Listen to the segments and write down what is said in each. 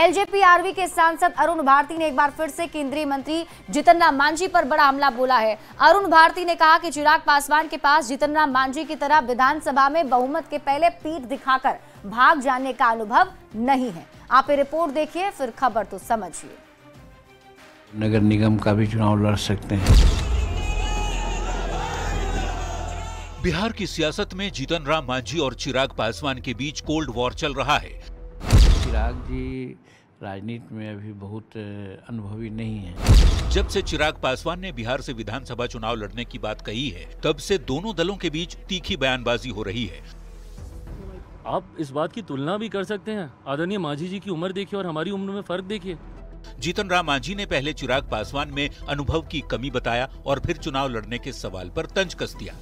LJP-RV के सांसद अरुण भारती ने एक बार फिर से केंद्रीय मंत्री जीतन राम मांझी पर बड़ा हमला बोला है। अरुण भारती ने कहा कि चिराग पासवान के पास जीतन राम मांझी की तरह विधानसभा में बहुमत के पहले पीठ दिखाकर भाग जाने का अनुभव नहीं है। आप ये रिपोर्ट देखिए, फिर खबर तो समझिए। नगर निगम का भी चुनाव लड़ सकते हैं। बिहार की सियासत में जीतन राम मांझी और चिराग पासवान के बीच कोल्ड वॉर चल रहा है। चिराग जी राजनीति में अभी बहुत अनुभवी नहीं है। जब से चिराग पासवान ने बिहार से विधानसभा चुनाव लड़ने की बात कही है, तब से दोनों दलों के बीच तीखी बयानबाजी हो रही है। आप इस बात की तुलना भी कर सकते हैं। आदरणीय मांझी जी की उम्र देखिए और हमारी उम्र में फर्क देखिए। जीतन राम मांझी ने पहले चिराग पासवान में अनुभव की कमी बताया और फिर चुनाव लड़ने के सवाल पर तंज कस दिया।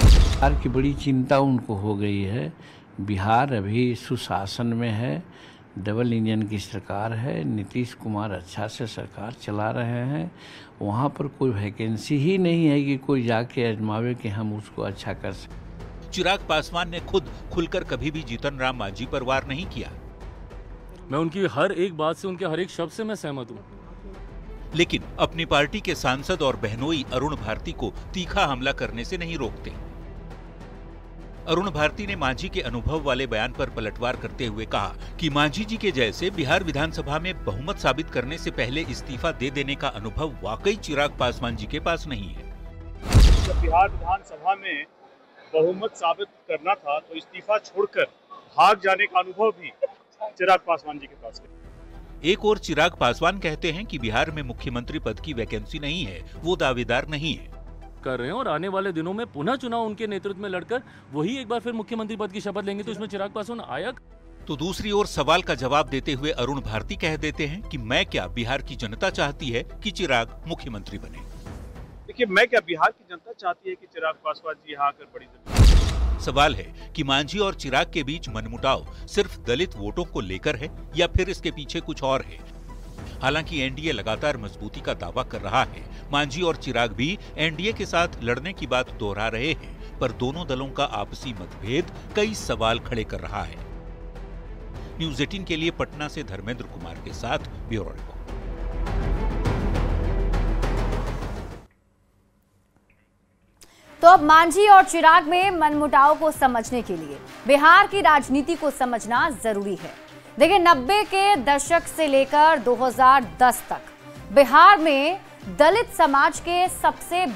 बिहार की बड़ी चिंता उनको हो गई है। बिहार अभी सुशासन में है, डबल इंजन की सरकार है, नीतीश कुमार अच्छा से सरकार चला रहे हैं। वहाँ पर कोई वैकेंसी ही नहीं है कि कोई जाके आजमावे कि हम उसको अच्छा कर सकें। चिराग पासवान ने खुद खुलकर कभी भी जीतन राम मांझी पर वार नहीं किया। मैं उनकी हर एक बात से, उनके हर एक शब्द से मैं सहमत हूँ। लेकिन अपनी पार्टी के सांसद और बहनोई अरुण भारती को तीखा हमला करने से नहीं रोकते। अरुण भारती ने मांझी के अनुभव वाले बयान पर पलटवार करते हुए कहा कि मांझी जी के जैसे बिहार विधानसभा में बहुमत साबित करने से पहले इस्तीफा दे देने का अनुभव वाकई चिराग पासवान जी के पास नहीं है। जब बिहार विधानसभा में बहुमत साबित करना था तो इस्तीफा छोड़कर भाग जाने का अनुभव भी चिराग पासवान जी के पास है। एक और चिराग पासवान कहते हैं कि बिहार में मुख्यमंत्री पद की वैकेंसी नहीं है, वो दावेदार नहीं है कर रहे हैं और आने वाले दिनों में पुनः चुनाव उनके नेतृत्व में लड़कर वही एक बार फिर मुख्यमंत्री पद की शपथ लेंगे, तो इसमें चिराग पासवान आया। तो दूसरी ओर सवाल का जवाब देते हुए अरुण भारती कह देते हैं कि मैं क्या, बिहार की जनता चाहती है कि चिराग मुख्यमंत्री बने। देखिए, मैं क्या, बिहार की जनता चाहती है कि चिराग पासवान जी यहाँ आकर बड़ी। सवाल है कि मांझी और चिराग के बीच मनमुटाव सिर्फ दलित वोटों को लेकर है या फिर इसके पीछे कुछ और है। हालांकि एनडीए लगातार मजबूती का दावा कर रहा है। मांझी और चिराग भी एनडीए के साथ लड़ने की बात दोहरा रहे हैं, पर दोनों दलों का आपसी मतभेद कई सवाल खड़े कर रहा है। न्यूज़ 18 के लिए पटना से धर्मेंद्र कुमार के साथ ब्यूरो रिपोर्ट। तो अब मांझी और चिराग में मनमुटाव को समझने के लिए बिहार की राजनीति को समझना जरूरी है। देखिए, 90 के दशक से लेकर 2010 तक बिहार में दलित समाज के सबसे